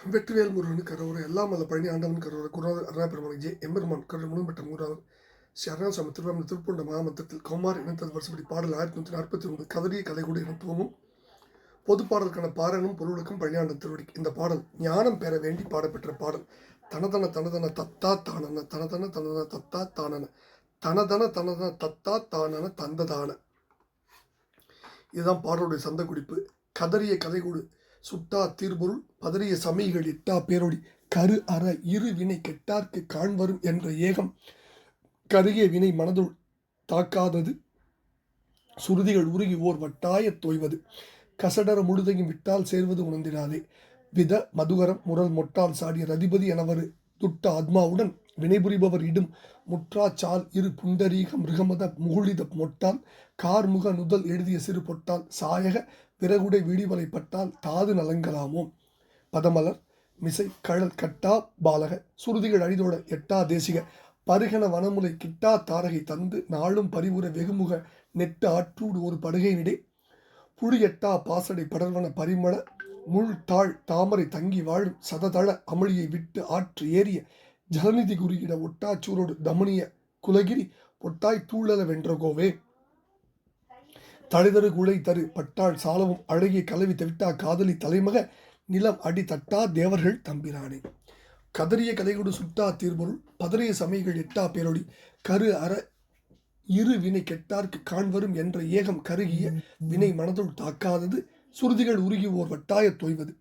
வெற்றிவேல் முருகனுக்கு கரோரை எல்லாம் அல்ல பழனி ஆண்டவன் கரோரை குருநாதர் அருணாபெருமான் ஜெய் எம்பெருமான் கருணை முழும்பெற்ற மூராளர் ஸ்ரீ திருவாமூர் திருப்பூண்ட மகாமந்திரத்தில் கௌமார் இனத்தது வருஷப்படி பாடல் 1949 கதறிய கதைகூடு என துவமும் பொது பாடலுக்கான பாரனும் பொருளுக்கும் பழனியாண்டன் திருவடி. இந்த பாடல் ஞானம் பெற வேண்டி பாடப்பெற்ற பாடல். தனதன தனதன தத்தா தானன தனதன தனதன தத்தா தானன தனதன தனதன தத்தா தானன தந்ததான. இதுதான் பாடலுடைய சந்த குறிப்பு. கதறிய கதைகூடு சுட்டா தீர்பொருள் பதறிய சமைகள் இட்டா பேரொடி கரு அற இரு வினை கெட்டார்க்கு காண்வரும் என்ற ஏகம் கருகிய வினை மனதுள் தாக்காதது சுருதிகள் உருகி ஓர் வட்டாய தோய்வது கசடர முழுதையும் விட்டால் சேர்வது உணர்ந்திடாதே வித மதுகரம் முரல் மொட்டால் சாடிய ரதிபதி எனவரு துட்ட ஆத்மாவுடன் வினைபுரிபவர் இடும் முற்றாச்சால் இரு புண்டரீக மிருகமத முகுளித மொட்டால் கார்முக நுதல் எழுதிய சிறு பொட்டால் சாயக பிறகுடை விழிவலை பட்டால் தாது நலங்கலாமோ பதமலர் மிசை கழல் கட்டா பாலக சுருதிகள் அழிதோட எட்டா தேசிக பருகன வனமுலை கிட்டா தாரகை தந்து நாளும் பரிவுற வெகுமுக நெட்டு ஆற்றூடு ஒரு படுகையினிடை புழு எட்டா பாசடை படர்வன பரிமள முள் தாழ் தாமரை தங்கி வாழும் சததள அமளியை விட்டு ஆற்று ஏறிய ஜலநிதி குறியிட ஒட்டாச்சூரோடு தமனிய குலகிரி பொட்டாய் தூளல வென்ற கோவே தளிதரு குழை தரு பட்டாள் சாலவும் அழகிய கலவி தவிட்டா காதலி தலைமக நிலம் அடி தட்டா தேவர்கள் தம்பிரானே. கதறிய கதைகொடு சுட்டா தீர்பொருள் பதறிய சமைகள் எட்டா பேரொடி கரு அற இரு வினை கெட்டார்க்கு காண்வரும் என்ற ஏகம் கருகிய வினை மனதுள் தாக்காதது சுருதிகள் உருகி ஓர் வட்டாய தோய்வது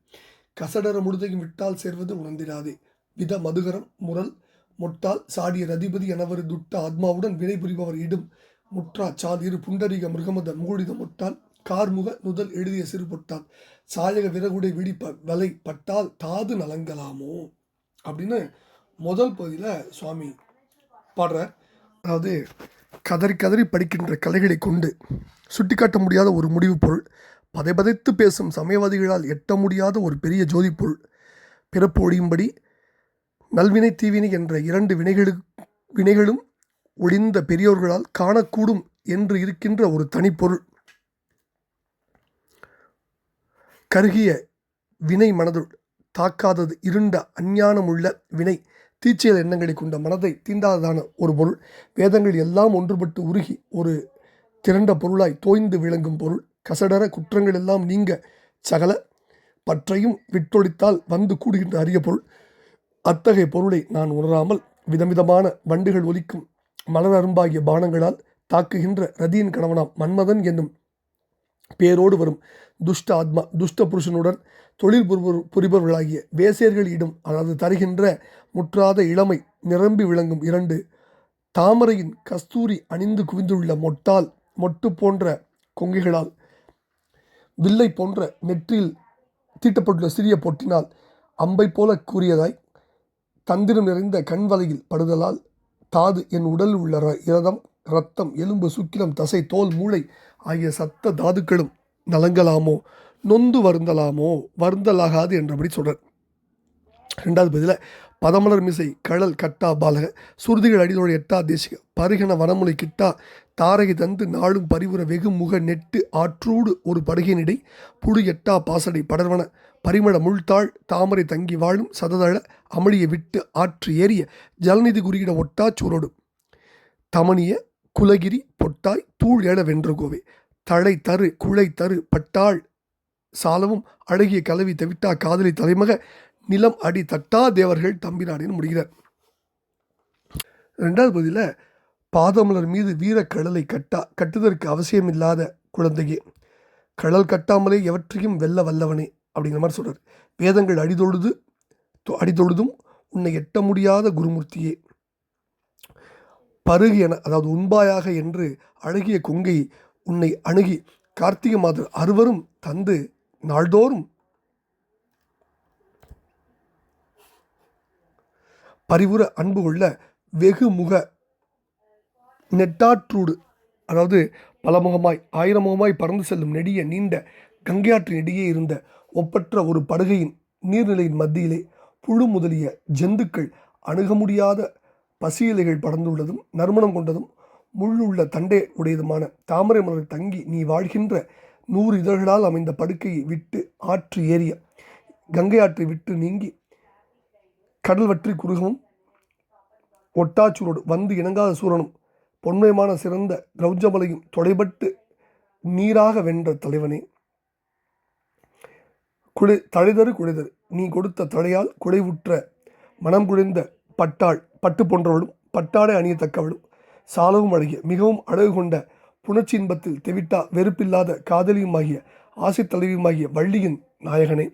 கசடர முழுதையும் விட்டால் சேர்வது உணர்ந்திடாதே வித மதுகரம் முரல் மொட்டால் சாடிய ரதிபதி எனவரு துட்ட ஆத்மாவுடன் வினை புரிபவர் இடும் முற்றா சால் இரு புண்டரிக மிருகமத மூழித மொட்டால் கார்முக நுதல் எழுதிய சிறு பொட்டால் சாயக விறகுடை விடிப்ப வலை பட்டால் தாது நலங்கலாமோ அப்படின்னு முதல் பகுதியில் சுவாமி பாடுறார். அதாவது கதறி கதறி படிக்கின்ற கலைகளை கொண்டு சுட்டிக்காட்ட முடியாத ஒரு முடிவு பொருள், பதைத்து பேசும் சமயவாதிகளால் எட்ட முடியாத ஒரு பெரிய ஜோதி பொருள், பிறப்பு ஒழியும்படி நல்வினை தீவினை என்ற இரண்டு வினைகளும் ஒளிந்த பெரியோர்களால் காணக்கூடும் என்று இருக்கின்ற ஒரு தனிப்பொருள், கருகிய வினை மனதுள் தாக்காதது இருண்ட அஞ்ஞானமுள்ள வினை தீச்செயல் எண்ணங்களை கொண்ட மனதை தீண்டாததான ஒரு பொருள், வேதங்கள் எல்லாம் ஒன்றுபட்டு உருகி ஒரு திரண்ட பொருளாய் தோய்ந்து விளங்கும் பொருள், கசடர குற்றங்கள் எல்லாம் நீங்க சகல பற்றையும் விட்டொழித்தால் வந்து கூடுகின்ற அரிய பொருள். அத்தகைய பொருளை நான் உணராமல் விதவிதமான வண்டுகள் ஒலிக்கும் மலர் அரும்பாகிய பானங்களால் தாக்குகின்ற ரதியின் கணவனாம் மன்மதன் என்னும் பேரோடு வரும் துஷ்ட ஆத்மா துஷ்ட புருஷனுடன் தொழில் புரிபவர்களாகிய வேசியர்களிடம் அதாவது தருகின்ற முற்றாத இளமை நிரம்பி விளங்கும் இரண்டு தாமரையின் கஸ்தூரி அணிந்து குவிந்துள்ள மொட்டு போன்ற கொங்கைகளால் வில்லை போன்ற நெற்றியில் தீட்டப்பட்டுள்ள சிறிய பொட்டினால் அம்பை போல கூறியதாய் தந்திரம் நிறைந்த கண்வலையில் படுதலால் தாது என் உடலில் உள்ள இரதம் இரத்தம் எலும்பு சுக்கிலம் தசை தோல் மூளை ஆகிய சத்த தாதுக்களும் நலங்கலாமோ நொந்து வருந்தலாகாது என்றபடி சொல்கிறார். ரெண்டாவது பதில் பதமலர் மிசை கழல் கட்டா பாலக சுருதிகள் அடிதோடு எட்டா தேசிக பருகன வனமுலை கிட்டா தாரகை தந்து நாளும் பரிவுற வெகு முக நெட்டு ஆற்றூடு ஒரு படுகையினிடை புழு எட்டா பாசடை படர்வன பரிமள முள்தாள் தாமரை தங்கி வாழும் சததள அமளியை விட்டு ஆற்று ஏறிய ஜலநிதி குறியிட ஒட்டா சூரோடு தமனிய குலகிரி பொட்டாய் தூள் ஏழ வென்ற கோவே தழை தரு குழை தரு பட்டாள் சாலவும் அழகிய கலவி தவிட்டா காதலி தலைமக நிலம் அடி தட்டா தேவர்கள் தம்பிராடின்னு முடிகிறார். ரெண்டாவது பகுதியில் பாதமலர் மீது வீரக்கடலை கட்டுதற்கு அவசியமில்லாத குழந்தையே, கடல் கட்டாமலே எவற்றையும் வெல்ல வல்லவனே அப்படிங்கிற மாதிரி சொல்கிறார். வேதங்கள் அடிதொழுதும் உன்னை எட்ட முடியாத குருமூர்த்தியே, பருகு என அதாவது உண்பாயாக என்று அழகிய கொங்கை உன்னை அணுகி கார்த்திகை மாதர் அறுவரும் தந்து நாள்தோறும் பரிவுற அன்பு கொள்ள வெகுமுக நெட்டாற்றூடு அதாவது பலமுகமாய் ஆயிரமுகமாய் பறந்து செல்லும் நெடிய நீண்ட கங்கையாற்றின் இடையே இருந்த ஒப்பற்ற ஒரு படுகையின் நீர்நிலையின் மத்தியிலே புழு முதலிய ஜந்துக்கள் அணுக முடியாத பசியிலைகள் படர்ந்துள்ளதும் நறுமணம் கொண்டதும் முள்ளுள்ள தண்டை உடையதுமான தாமரை மலர் தங்கி நீ வாழ்கின்ற 100 இதழ்களால் அமைந்த படுக்கையை விட்டு ஆற்று ஏறிய கங்கை ஆற்றை விட்டு நீங்கி கடல் வற்றி குறுகவும் ஒட்டாச்சூரோடு வந்து இணங்காத சூரனும் பொன்மயமான சிறந்த கிரௌஜமலையும் தொடைபட்டு நீராக வென்ற தலைவனே, தழைதரு குழைதரு நீ கொடுத்த தழையால் குழைவுற்ற மனம் குழைந்த பட்டாள் பட்டு போன்றவளும் பட்டாடை அணியத்தக்கவளும் சாலவும் அழகிய மிகவும் அழகு கொண்ட புணர்ச்சி இன்பத்தில் தெவிட்டா வெறுப்பில்லாத காதலியுமாகிய ஆசை தலைவியுமாகிய வள்ளியின் நாயகனே,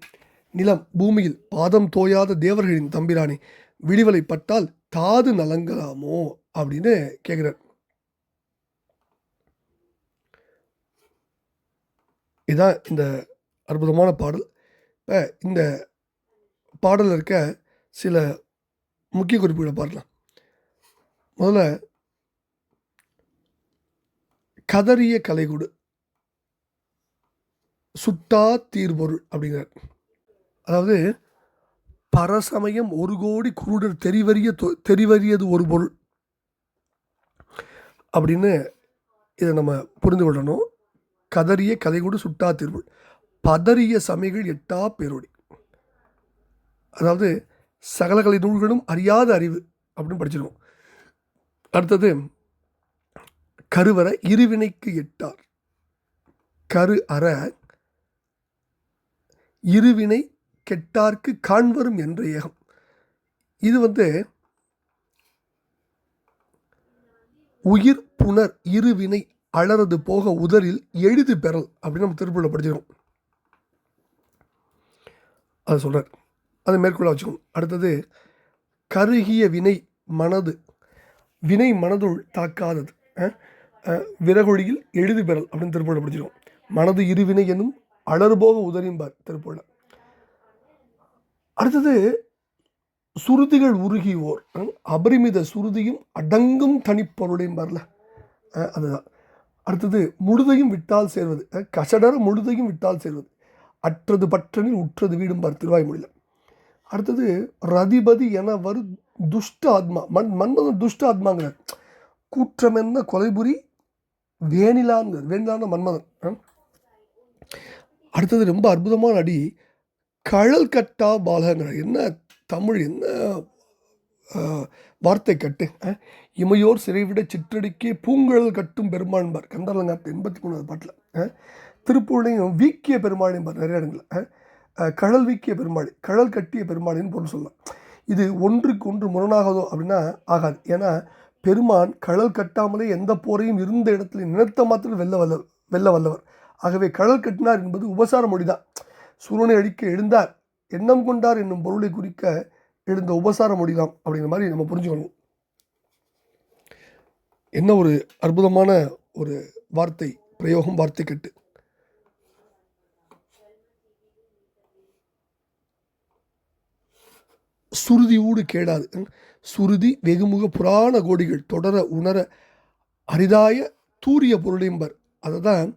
நிலம் பூமியில் பாதம் தோயாத தேவர்களின் தம்பிரானே, விடிவலை பட்டால் தாது நலங்கலாமோ அப்படின்னு கேட்குறார். இதுதான் இந்த அற்புதமான பாடல். இப்போ இந்த பாடலில் இருக்க சில முக்கிய குறிப்புகளை பார்க்கலாம். முதல்ல கதறிய கலைகொடு சுட்டா தீர்பொருள் அப்படிங்கிறார். அதாவது பரசமயம் ஒரு கோடி குருடர் தெரிவறியது ஒரு பொருள் அப்படின்னு இதை நம்ம புரிந்து கொள்ளணும். கதறிய கலைகொடு சுட்டா தீர்பொருள், பதறிய சமைகள் எட்டா பேரொடி. அதாவது சகல கலை நூல்களும் அறியாத அறிவு அப்படின்னு படிச்சிருக்கோம். அடுத்தது கருவற இருவினைக்கு எட்டார், கரு அற இருவினை கெட்டார்க்கு காண்வரும் என்ற ஏகம். இது உயிர் புனர் இருவினை அலறது போக உதறில் எழுது பெறல் அப்படின்னு நம்ம திருக்குறளில் படிச்சிருக்கோம். அதை சொல்கிறார், அதை மேற்கொள்ள வச்சுக்கணும். அடுத்தது கருகிய வினை மனது, வினை மனதுள் தாக்காதது விறகொழியில் எழுது பெறல் அப்படின்னு திருக்குறளில் படிச்சிருக்கோம். மனது இருவினை என்னும் அலறுபோக உதறிம்பார் திருக்குறள். அடுத்தது சுருதிகள் உருகி ஓர் அபரிமித சுருதியும் அடங்கும் தனிப்பொருளையும் அதுதான். அடுத்தது முழுதையும் விட்டால் சேர்வது, கசடர முழுதையும் விட்டால் சேர்வது, அற்றது பற்றனில் உற்றது வீடும்பார் திருவாய்மொழியில். அடுத்தது ரதிபதி என வரு துஷ்ட ஆத்மா, மன்மதன் துஷ்ட ஆத்மாங்கிறார். கூற்றமென்ன கொலைபுரி வேணிலாங்கிறார், வேணிலான மன்மதன். அடுத்தது ரொம்ப அற்புதமான அடி, கழல் கட்டா பாலகங்கிறார். என்ன தமிழ், என்ன வார்த்தை கட்டு. இமையோர் சிறைவிட சிற்றடிக்கே பூங்கழல் கட்டும் பெருமான்பார் கந்தரலங்காத்து 83வது பாட்டில். திருப்பூர்லையும் வீக்கிய பெருமாளின்பார் நிறைய இடங்களில். கழல் வீக்கிய பெருமாள், கழல் கட்டிய பெருமாளின்னு பொருள் சொல்லலாம். இது ஒன்றுக்கு ஒன்று முரணாகதோ அப்படின்னா ஆகாது. ஏன்னா பெருமான் கழல் கட்டாமலே எந்த போரையும் இருந்த இடத்துல நினைத்த மாத்திரம் வெல்ல வல்லவர். ஆகவே கழல் கட்டினார் என்பது உபசார மொழிதான். சூரனை அழிக்க எழுந்தார், எண்ணம் கொண்டார் என்னும் பொருளை குறிக்க எழுந்த உபசார மொழிதான் அப்படிங்கிற மாதிரி நம்ம புரிஞ்சுக்கணும். என்ன ஒரு அற்புதமான ஒரு வார்த்தை பிரயோகம், வார்த்தை கட்டு. சுருதியூடு கேடாது, சுருதி வெகுமுக புராண கோடிகள் தொடர உணர அரிதாய தூரிய பொருளையும்பர். அதை தான்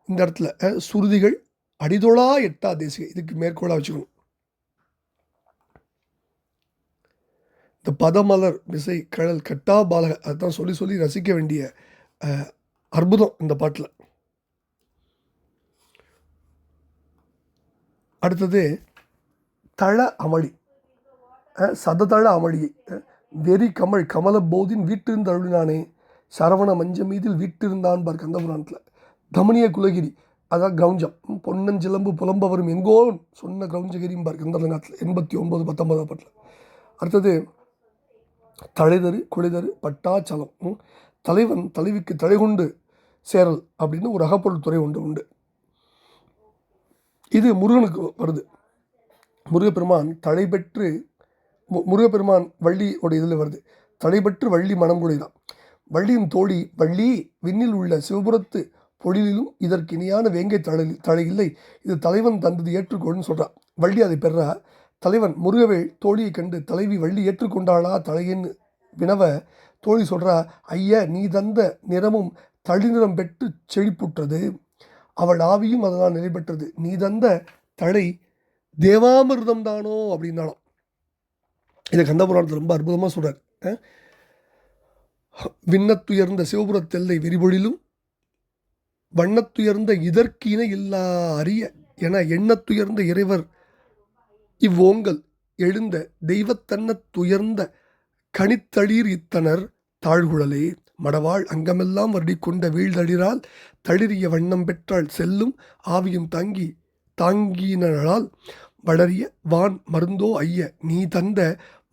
இந்த இடத்துல சுருதிகள் அடிதொழா எட்டா தேசிக, இதுக்கு மேற்கோளாக வச்சுக்கணும். இந்த பதமலர் விசை கழல் கட்டா பாலக, அதுதான் சொல்லி சொல்லி ரசிக்க வேண்டிய அற்புதம் இந்த பாட்டில். அடுத்தது தள அமளி, சததள அமளியை வெறி கமல் கமல போதின் வீட்டிருந்த அருளினானே சரவண மஞ்ச மீதில் வீட்டிருந்தான் பார் கந்தபுராணத்தில். தமனிய குலகிரி, அதான் கிரௌஞ்சம், பொன்னஞ்சிலம்பு புலம்ப வரும் எங்கோ சொன்ன கிரௌஞ்சகிரியும் பார் கந்தரங்காத்தில் 89 19 பாட்டில். அடுத்தது தழைதரு குழைதரு பட்டாச்சலம், தலைவன் தலைவிக்கு தலை கொண்டு சேரல் அப்படின்னு ஒரு அகப்பொருள் துறை உண்டு. இது முருகனுக்கு வருது. முருகப்பெருமான் தலை பெற்று, முருகப்பெருமான் வள்ளியோட இதில் வருது. தலைபெற்று வள்ளி மனம் குடைதான். வள்ளியின் தோழி வள்ளி விண்ணில் உள்ள சிவபுரத்து பொழிலும் இதற்கு இணையான வேங்கை தழை இல்லை, இது தலைவன் தந்தது ஏற்றுக்கொள்னு சொல்கிறான். வள்ளி அதை பெறா. தலைவன் முருகவேள் தோழியை கண்டு தலைவி வள்ளி ஏற்றுக்கொண்டாளா தலையின்னு வினவ தோழி சொல்கிறா, ஐய நீ தந்த நிறமும் தளிநிறம் பெற்று செழிப்புற்றது, அவள் ஆவியும் அதனால் நிலை பெற்றது, நீ தந்த தழை தேவாமிர்தம் தானோ அப்படின்னாலும். இதை கந்தபுராணத்தில் ரொம்ப அற்புதமாக சொல்கிறார். விண்ணத்துயர்ந்த சிவபுரத்தெல்லை விரிபொழிலும் வண்ணத்துயர்ந்த இதற்கு இணை இல்லா அரிய என எண்ணத்துயர்ந்த இறைவர் இவ்வோங்கல் எழுந்த தெய்வத்தன்னத் துயர்ந்த கனித்தளிர் இத்தனர் தாழ்குழலே மடவாள் அங்கமெல்லாம் வருடிக்கொண்ட வீழ்தளிரால் தளிரிய வண்ணம் பெற்றாள் செல்லும் ஆவியும் தாங்கினாள் வளரிய வான் மருந்தோ ஐய நீ தந்த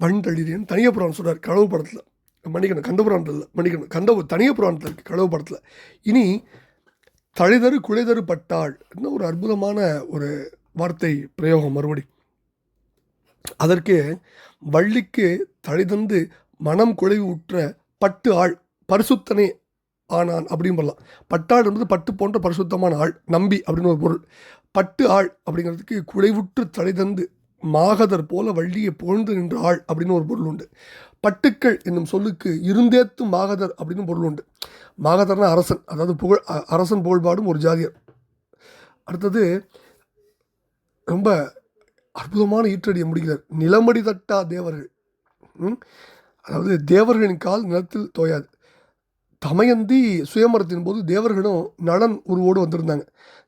வண்டளிரேன். தனிய புராணம் சொல்கிறார் களவு படத்தில், மன்னிக்கணும் கந்த புராணத்தில் மன்னிக்கணும் தனிய புராணத்தில் இருக்குது களவு படத்தில். இனி தழைதரு குழைதரு பட்டாள் இன்னும் ஒரு அற்புதமான ஒரு வார்த்தை பிரயோகம் மறுபடி. அதற்கு வள்ளிக்கு தழைதந்து மனம் குழைவு உற்ற பட்டு ஆள் பரிசுத்தனே ஆனான் அப்படின்னு சொல்லலாம். பட்டாள் என்பது பட்டு போன்ற பரிசுத்தமான ஆள், நம்பி அப்படின்னு ஒரு பொருள். பட்டு ஆள் அப்படிங்கிறதுக்கு குழைவுற்று தழைதந்து மாகதர் போல வள்ளியை புகழ்ந்து நின்ற ஆள் அப்படின்னு ஒரு பொருள் உண்டு. பட்டுக்கள் என்னும் சொல்லுக்கு இருந்தேத்தும் மாகதர் அப்படின்னு பொருள் உண்டு. மாகதர்னா அரசன், அதாவது அரசன் புகழ்பாடும் ஒரு ஜாதியர். அடுத்தது ரொம்ப அற்புதமான ஈற்றடியை முடிக்கிறார். நிலமடி தட்டா தேவர்கள், அதாவது தேவர்களின் கால் நிலத்தில் தோயாது. தமயந்தி சுயமரத்தின் போது தேவர்களும் நலன் உருவோடு வந்திருந்தாங்க.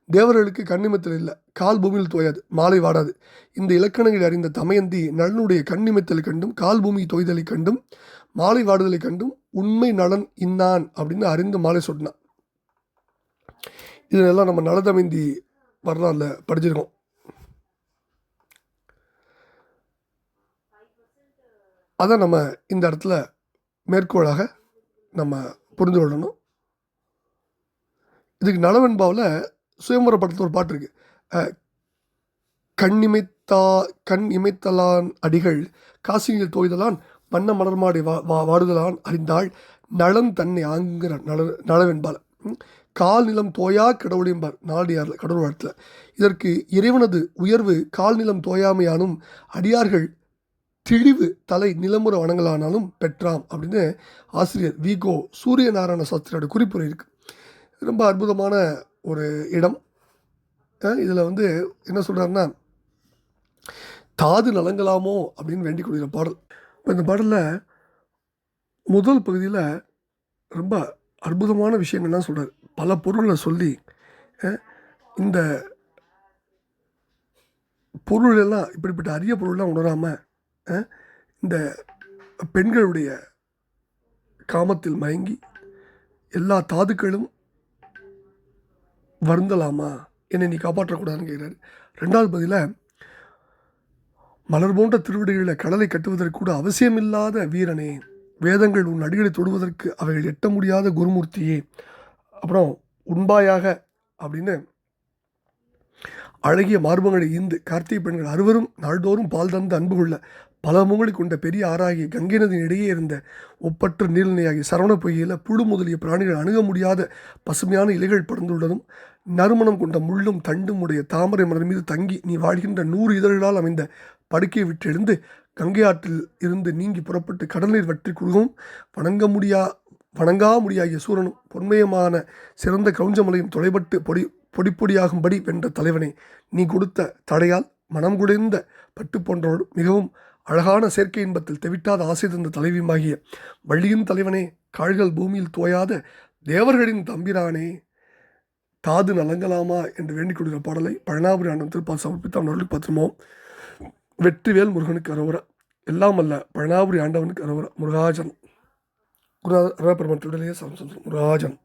தேவர்களுக்கு கண்ணிமத்தல் இல்லை, கால் பூமியில் தோயாது, மாலை வாடாது. இந்த இலக்கணங்களை அறிந்த தமயந்தி நலனுடைய கண்ணிமத்தலை கண்டும் கால் பூமி தோய்தலை கண்டும் மாலை வாடுதலை கண்டும் உண்மை நலன் இன்னான் அப்படின்னு அறிந்து மாலை சொன்னான். இதெல்லாம் நம்ம நலதமயந்தி வரலாறுல படிச்சிருக்கோம். அதை நம்ம இந்த இடத்துல மேற்கோளாக நம்ம புரிந்து கொள்ளணும். இதுக்கு நலவெண்பாவில் சுயம்பர படத்தில் ஒரு பாட்டு இருக்குது. கண் இமைத்தலான் அடிகள் காசினியில் தோய்தலான் வண்ண மலர்மாடி வாடுதலான் அறிந்தாள் நலன் தன்னை ஆங்குற நலவென்பால். கால் நிலம் தோயா கடவுளியம்பார் நாடியாரில் கடவுள் வாழ்த்தில். இதற்கு இறைவனது உயர்வு கால் நிலம் தோயாமையானும் அடியார்கள் திழிவு தலை நிலமுறை வணங்கலானாலும் பெற்றாம் அப்படின்னு ஆசிரியர் விகோ சூரியநாராயண சாஸ்திரியோட குறிப்புரை இருக்குது. ரொம்ப அற்புதமான ஒரு இடம். இதில் என்ன சொல்கிறாருன்னா, தாது நலங்கலாமோ அப்படின்னு வேண்டிக் கொள்கிற பாடல். இப்போ இந்த பாடலில் முதல் பகுதியில் ரொம்ப அற்புதமான விஷயங்கள்லாம் சொல்கிறார். பல பொருள்களை சொல்லி இந்த பொருளெல்லாம் இப்படிப்பட்ட அரிய பொருள்லாம் உணராமல் இந்த பெண்களுடைய காமத்தில் மயங்கி எல்லா தாதுக்களும் வருந்தலாமா, என்னை நீ காப்பாற்றக்கூடாதுன்னு கேட்குறாரு. ரெண்டாவது பதில மலர் போன்ற திருவிடைகளில் கடலை கட்டுவதற்கு கூட அவசியமில்லாத வீரனே, வேதங்கள் உன் அடிகளை தொடுவதற்கு அவைகள் எட்ட முடியாத குருமூர்த்தியே, அப்புறம் உண்பாயாக அப்படின்னு அழகிய மார்பங்களை ஈந்து கார்த்திகை பெண்கள் அறுவரும் நாள்தோறும் பால் தந்து அன்பு கொள்ள பல முகங்களை கொண்ட பெரிய ஆறாகிய கங்கை நதியின் இடையே இருந்த ஒப்பற்ற நீர்நிலையாகிய சரவண பொய்கையில் புழு முதலிய பிராணிகள் அணுக முடியாத பசுமையான இலைகள் படர்ந்துள்ளதும் நறுமணம் கொண்ட முள்ளும் தண்டும் உடைய தாமரை மலர் மீது தங்கி நீ வாழ்கின்ற 100 இதழ்களால் அமைந்த படுக்கையை விட்டெழுந்து கங்கை ஆற்றில் இருந்து நீங்கி புறப்பட்டு கடல் நீர் வற்றி குறுகவும் வணங்கா முடியாகிய சூரனும் பொன்மயமான சிறந்த கவுஞ்சமலையும் தொலைபட்டு பொடிப்பொடியாகும்படி வென்ற தலைவனே, நீ கொடுத்த தடையால் மனம் குளிர்ந்த பட்டு போன்றோடு மிகவும் அழகான செயற்கை இன்பத்தில் தெவிட்டாத ஆசை தந்த தலைவியுமாகிய வள்ளியின் தலைவனே, கால்கள் பூமியில் தோயாத தேவர்களின் தம்பிரானே, தாது நலங்கலாமா என்று வேண்டிக் கொள்கிற பாடலை பழனாபுரி ஆண்டன் திருப்பால் சமர்ப்பித்து அவர்களுக்கு பத்திரமோம். வெற்றிவேல் முருகனுக்கு அரோவரா. எல்லாம் அல்ல பழனாபுரி ஆண்டவனுக்கு அரோவரா. முருகாஜன் குருநாதர் பெருமான் திருடலையே முருகாஜன்.